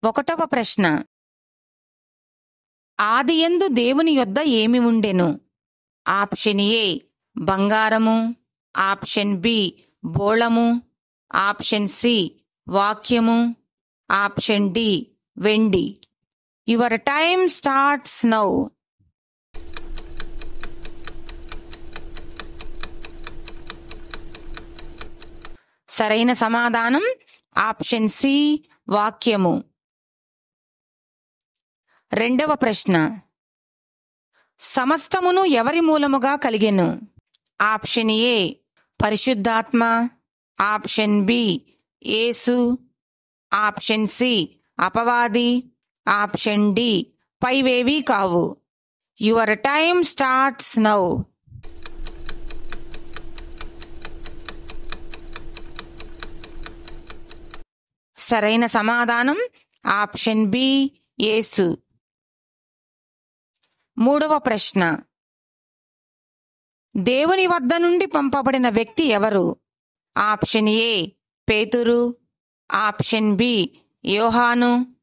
ఒకటవ ప్రశ్న. ఆదియందు దేవుని యొద్ద ఏమి ఉండెను? ఆప్షన్ ఏ బంగారము, ఆప్షన్ బి బోళము, ఆప్షన్ సి వాక్యము, ఆప్షన్ డి వెండి. Your time starts now. సరైన సమాధానం ఆప్షన్ సి వాక్యము. రెండవ ప్రశ్న. సమస్తమును ఎవరి మూలముగా కలిగెను? ఆప్షన్ ఏ పరిశుద్ధాత్మ, ఆప్షన్ బి యేసు, ఆప్షన్ సి అపవాది, ఆప్షన్ డి పైవేవీ కావు. Your time starts now. సరైన సమాధానం ఆప్షన్ బి యేసు. మూడవ ప్రశ్న. దేవుని వద్ద నుండి పంపబడిన వ్యక్తి ఎవరు? ఆప్షన్ ఏ పేతురు, ఆప్షన్ బి యోహాను,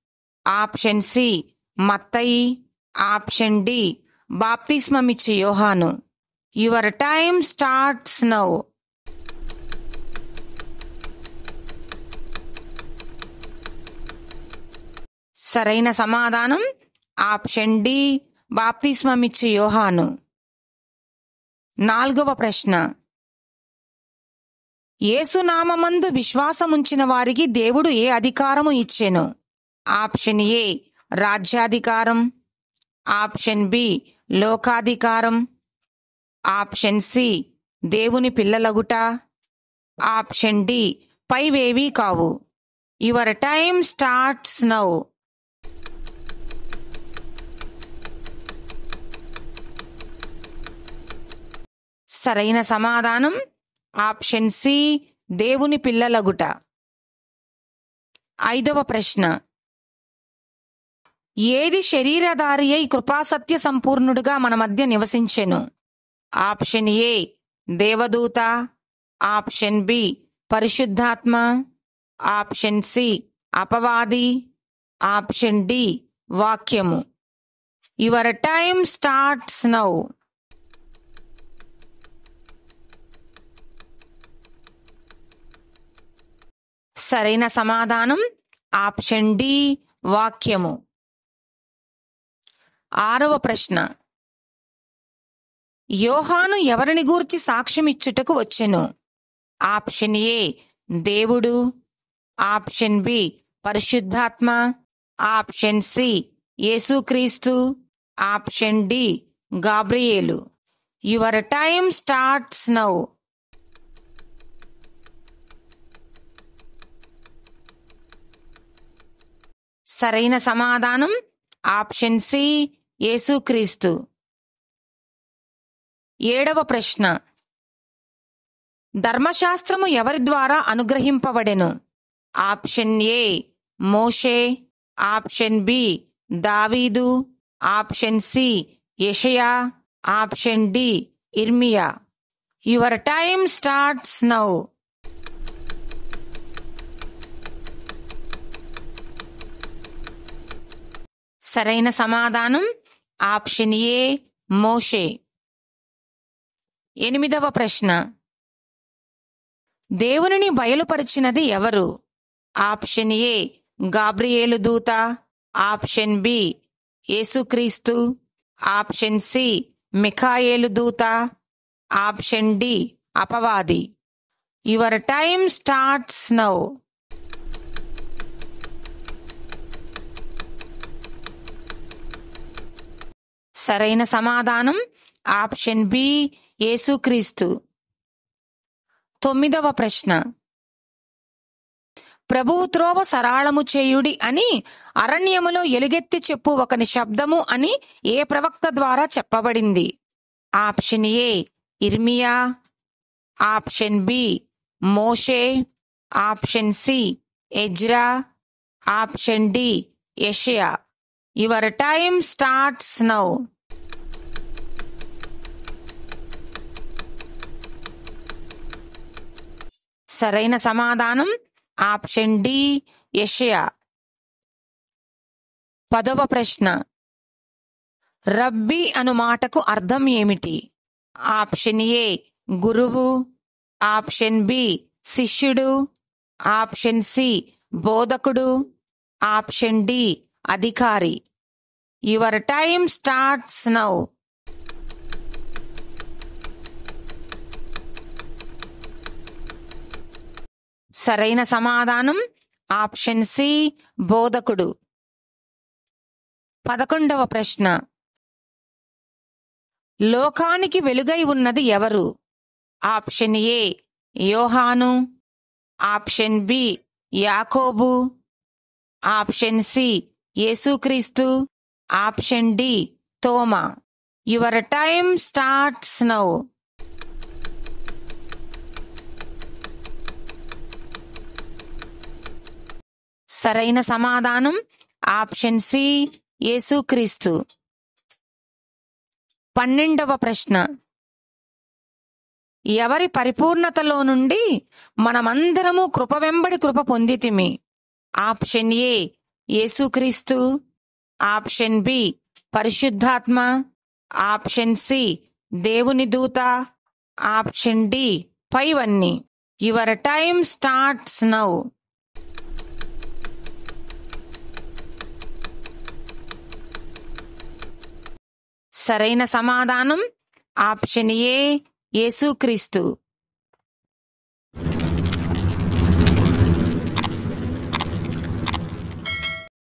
ఆప్షన్ సి మత్తయి, ఆప్షన్ డి బాప్తిస్మమిచ్చు యోహాను. Your time starts now. సరైన సమాధానం ఆప్షన్ డి బాప్తిస్మమిచ్చు యోహాను. నాల్గవ ప్రశ్న. యేసునామమందు విశ్వాసముంచిన వారికి దేవుడు ఏ అధికారము ఇచ్చెను? ఆప్షన్ ఏ రాజ్యాధికారం, ఆప్షన్ బి లోకాధికారం, ఆప్షన్ సి దేవుని పిల్లలగుట, ఆప్షన్ డి పైవేవీ కావు. Your time starts now. సరైన సమాధానం ఆప్షన్ సి దేవుని పిల్లలగుట. ఐదవ ప్రశ్న. ఏది శరీరధారి అయి కృపాసత్య సంపూర్ణుడుగా మన మధ్య నివసించెను? ఆప్షన్ ఏ దేవదూత, ఆప్షన్ బి పరిశుద్ధాత్మ, ఆప్షన్ సి అపవాది, ఆప్షన్ డి వాక్యము. Your time starts now. సరైన సమాధానం ఆప్షన్ డి వాక్యము. ఆరవ ప్రశ్న. యోహాను ఎవరిని గూర్చి సాక్ష్యమిచ్చుటకు వచ్చెను? ఆప్షన్ ఏ దేవుడు, ఆప్షన్ బి పరిశుద్ధాత్మ, ఆప్షన్ సి యేసుక్రీస్తు, ఆప్షన్ డి గాబ్రియేలు. Your time starts now. సరైన సమాధానం ఆప్షన్ సి యేసుక్రీస్తు. ఏడవ ప్రశ్న. ధర్మశాస్త్రము ఎవరి ద్వారా అనుగ్రహింపబడెను? ఆప్షన్ ఏ మోషే, ఆప్షన్ బి దావీదు, ఆప్షన్ సి యెషయా, ఆప్షన్ డి ఇర్మియా. Your time starts now. సరైన సమాధానం ఆప్షన్ ఏ మోషే. ఎనిమిదవ ప్రశ్న. దేవునిని బయలుపరిచినది ఎవరు? ఆప్షన్ ఏ గాబ్రియేలు దూత, ఆప్షన్ బి యేసుక్రీస్తు, ఆప్షన్ సి మిఖాయేలు దూత, ఆప్షన్ డి అపవాది. Your time starts now. సరైన సమాధానం ఆప్షన్ బి యేసుక్రీస్తు. తొమ్మిదవ ప్రశ్న. ప్రభువు త్రోవ సరాళము చేయుడి అని అరణ్యములో ఎలుగెత్తి చెప్పు ఒకని శబ్దము అని ఏ ప్రవక్త ద్వారా చెప్పబడింది? ఆప్షన్ ఏ ఇర్మియా, ఆప్షన్ బి మోషే, ఆప్షన్ సి ఎజ్రా, ఆప్షన్ డి యెషయా. Your time starts now. సరైన సమాధానం ఆప్షన్ డి యెషయా. 10వ ప్రశ్న. రబ్బీ అను మాటకు అర్థం ఏమిటి? ఆప్షన్ ఏ గురువు, ఆప్షన్ బి శిష్యుడు, ఆప్షన్ సి బోధకుడు, ఆప్షన్ డి అధికారి. Your time starts now. సరైన సమాధానం ఆప్షన్ సి బోధకుడు. 11వ ప్రశ్న. లోకానికి వెలుగై ఉన్నది ఎవరు? ఆప్షన్ ఏ యోహాను, ఆప్షన్ బి యాకోబు, ఆప్షన్ సి యేసుక్రీస్తు, ఆప్షన్ డి తోమా. Your time starts now. సరైన సమాధానం ఆప్షన్ సి యేసుక్రీస్తు. 12వ ప్రశ్న. ఎవరి పరిపూర్ణతలో నుండి మనమందరము కృప వెంబడి కృప పొందితిమి? ఆప్షన్ ఏ యేసుక్రీస్తు, ఆప్షన్ బి పరిశుద్ధాత్మ, ఆప్షన్ సి దేవుని దూత, ఆప్షన్ డి పైవన్నీ. Your time starts now. సరైన సమాధానం ఆప్షన్ ఏ యేసుక్రీస్తు.